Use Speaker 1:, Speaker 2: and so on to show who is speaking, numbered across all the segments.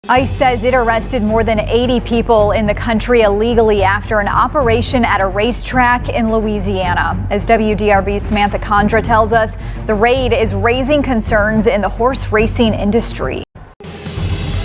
Speaker 1: ICE says it arrested more than 80 people in the country illegally after an operation at a racetrack in Louisiana. As WDRB's Samantha Condra tells us, the raid is raising concerns in the horse racing industry.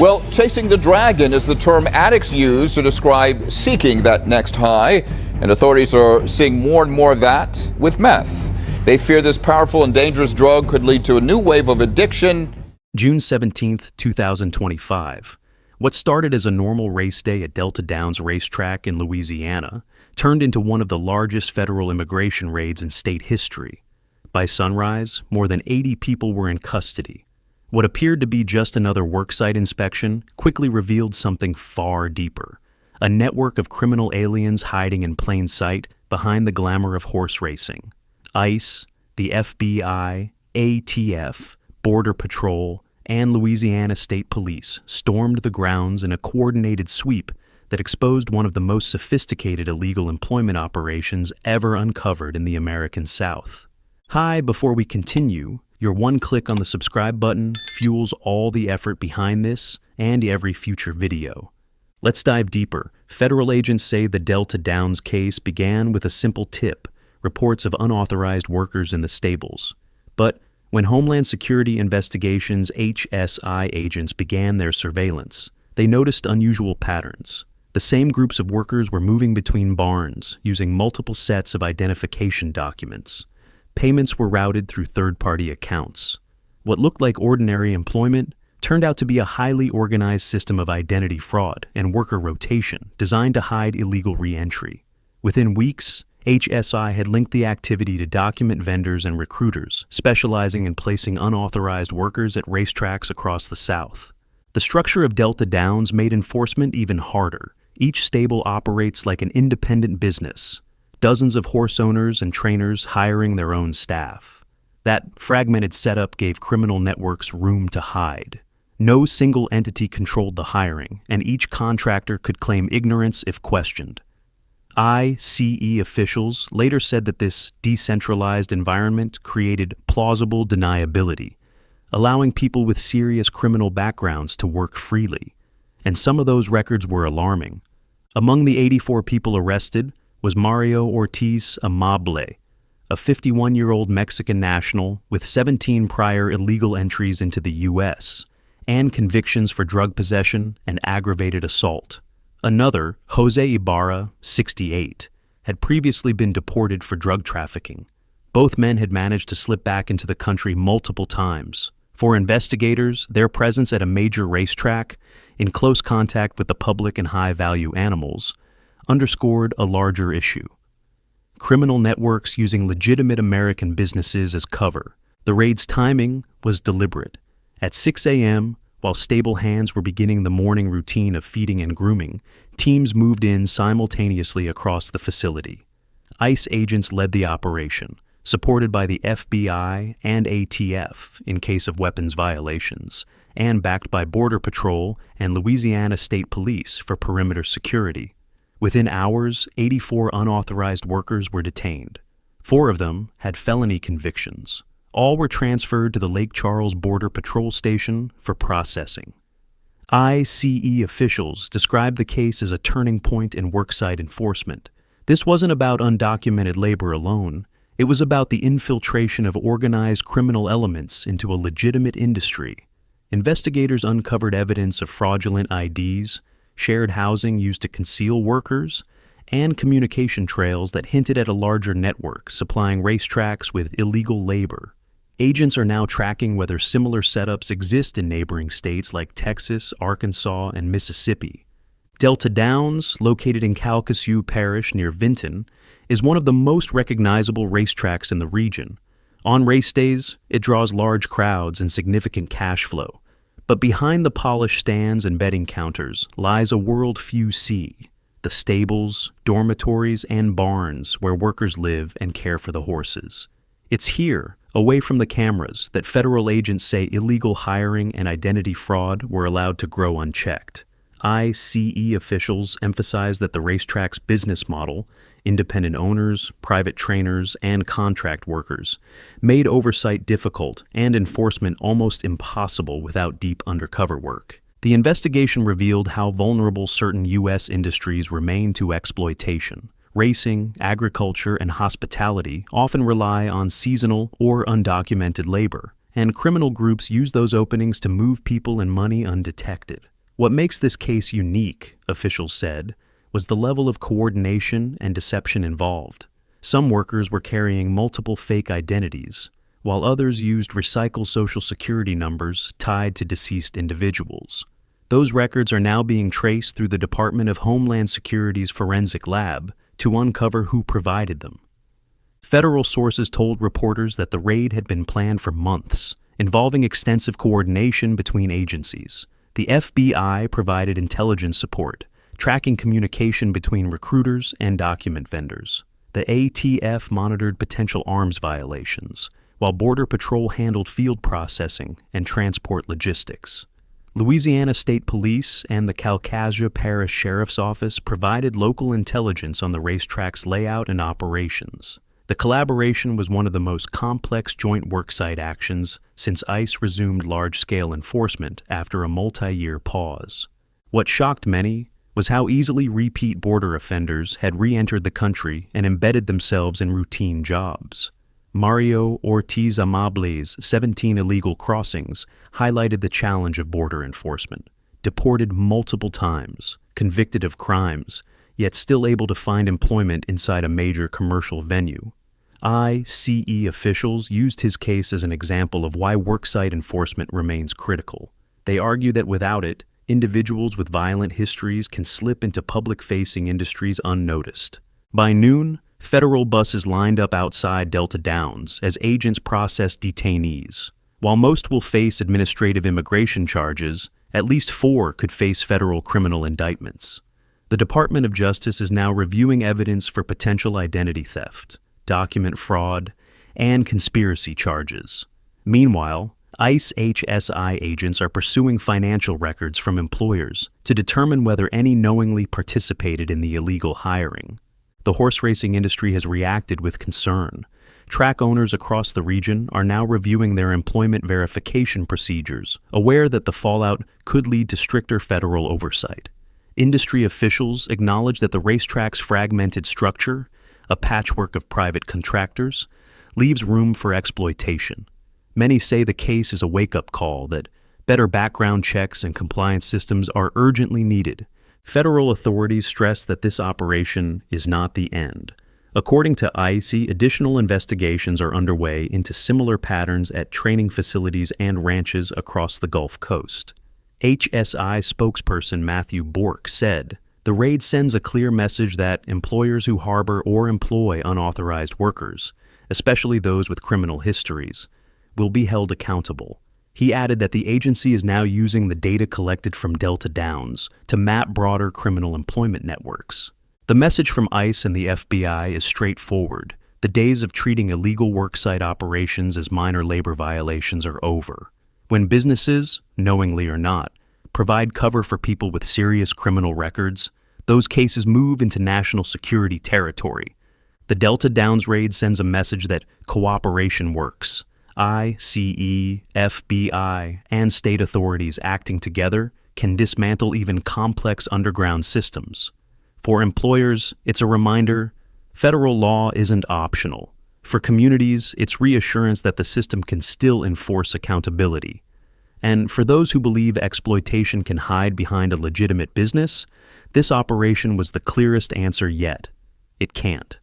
Speaker 2: Well, chasing the dragon is the term addicts use to describe seeking that next high, and authorities are seeing more and more of that with meth. They fear this powerful and dangerous drug could lead to a new wave of addiction.
Speaker 3: June 17, 2025. What started as a normal race day at Delta Downs Racetrack in Louisiana turned into one of the largest federal immigration raids in state history. By sunrise, more than 80 people were in custody. What appeared to be just another worksite inspection quickly revealed something far deeper: a network of criminal aliens hiding in plain sight behind the glamour of horse racing. ICE, the FBI, ATF, Border Patrol, and Louisiana State Police stormed the grounds in a coordinated sweep that exposed one of the most sophisticated illegal employment operations ever uncovered in the American South. Hi, before we continue, your one click on the subscribe button fuels all the effort behind this and every future video. Let's dive deeper. Federal agents say the Delta Downs case began with a simple tip: reports of unauthorized workers in the stables. But when Homeland Security Investigations HSI agents began their surveillance, they noticed unusual patterns. The same groups of workers were moving between barns, using multiple sets of identification documents. Payments were routed through third-party accounts. What looked like ordinary employment turned out to be a highly organized system of identity fraud and worker rotation designed to hide illegal re-entry. Within weeks, HSI had linked the activity to document vendors and recruiters specializing in placing unauthorized workers at racetracks across the South. The structure of Delta Downs made enforcement even harder. Each stable operates like an independent business, dozens of horse owners and trainers hiring their own staff. That fragmented setup gave criminal networks room to hide. No single entity controlled the hiring, and each contractor could claim ignorance if questioned. ICE officials later said that this decentralized environment created plausible deniability, allowing people with serious criminal backgrounds to work freely. And some of those records were alarming. Among the 84 people arrested was Mario Ortiz Amable, a 51-year-old Mexican national with 17 prior illegal entries into the U.S. and convictions for drug possession and aggravated assault. Another, Jose Ibarra, 68, had previously been deported for drug trafficking. Both men had managed to slip back into the country multiple times. For investigators, their presence at a major racetrack, in close contact with the public and high-value animals, underscored a larger issue: criminal networks using legitimate American businesses as cover. The raid's timing was deliberate. At 6 a.m., while stable hands were beginning the morning routine of feeding and grooming, teams moved in simultaneously across the facility. ICE agents led the operation, supported by the FBI and ATF in case of weapons violations, and backed by Border Patrol and Louisiana State Police for perimeter security. Within hours, 84 unauthorized workers were detained. 4 of them had felony convictions. All were transferred to the Lake Charles Border Patrol Station for processing. ICE officials described the case as a turning point in worksite enforcement. This wasn't about undocumented labor alone. It was about the infiltration of organized criminal elements into a legitimate industry. Investigators uncovered evidence of fraudulent IDs, shared housing used to conceal workers, and communication trails that hinted at a larger network supplying racetracks with illegal labor. Agents are now tracking whether similar setups exist in neighboring states like Texas, Arkansas, and Mississippi. Delta Downs, located in Calcasieu Parish near Vinton, is one of the most recognizable racetracks in the region. On race days, it draws large crowds and significant cash flow. But behind the polished stands and betting counters lies a world few see: the stables, dormitories, and barns where workers live and care for the horses. It's here, away from the cameras, that federal agents say illegal hiring and identity fraud were allowed to grow unchecked. ICE officials emphasize that the racetrack's business model, independent owners, private trainers, and contract workers, made oversight difficult and enforcement almost impossible without deep undercover work. The investigation revealed how vulnerable certain U.S. industries remain to exploitation. Racing, agriculture, and hospitality often rely on seasonal or undocumented labor, and criminal groups use those openings to move people and money undetected. What makes this case unique, officials said, was the level of coordination and deception involved. Some workers were carrying multiple fake identities, while others used recycled Social Security numbers tied to deceased individuals. Those records are now being traced through the Department of Homeland Security's forensic lab to uncover who provided them. Federal sources told reporters that the raid had been planned for months, involving extensive coordination between agencies. The FBI provided intelligence support, tracking communication between recruiters and document vendors. The ATF monitored potential arms violations, while Border Patrol handled field processing and transport logistics. Louisiana State Police and the Calcasieu Parish Sheriff's Office provided local intelligence on the racetrack's layout and operations. The collaboration was one of the most complex joint worksite actions since ICE resumed large-scale enforcement after a multi-year pause. What shocked many was how easily repeat border offenders had re-entered the country and embedded themselves in routine jobs. Mario Ortiz Amable's 17 illegal crossings highlighted the challenge of border enforcement. Deported multiple times, convicted of crimes, yet still able to find employment inside a major commercial venue. ICE officials used his case as an example of why worksite enforcement remains critical. They argue that without it, individuals with violent histories can slip into public-facing industries unnoticed. By noon, federal buses lined up outside Delta Downs as agents processed detainees. While most will face administrative immigration charges, at least 4 could face federal criminal indictments. The Department of Justice is now reviewing evidence for potential identity theft, document fraud, and conspiracy charges. Meanwhile, ICE HSI agents are pursuing financial records from employers to determine whether any knowingly participated in the illegal hiring. The horse racing industry has reacted with concern. Track owners across the region are now reviewing their employment verification procedures, aware that the fallout could lead to stricter federal oversight. Industry officials acknowledge that the racetrack's fragmented structure, a patchwork of private contractors, leaves room for exploitation. Many say the case is a wake-up call that better background checks and compliance systems are urgently needed. Federal authorities stress that this operation is not the end. According to ICE, additional investigations are underway into similar patterns at training facilities and ranches across the Gulf Coast. HSI spokesperson Matthew Bork said, "The raid sends a clear message that employers who harbor or employ unauthorized workers, especially those with criminal histories, will be held accountable." He added that the agency is now using the data collected from Delta Downs to map broader criminal employment networks. The message from ICE and the FBI is straightforward. The days of treating illegal worksite operations as minor labor violations are over. When businesses, knowingly or not, provide cover for people with serious criminal records, those cases move into national security territory. The Delta Downs raid sends a message that cooperation works. ICE, FBI, and state authorities acting together can dismantle even complex underground systems. For employers, it's a reminder, federal law isn't optional. For communities, it's reassurance that the system can still enforce accountability. And for those who believe exploitation can hide behind a legitimate business, this operation was the clearest answer yet. It can't.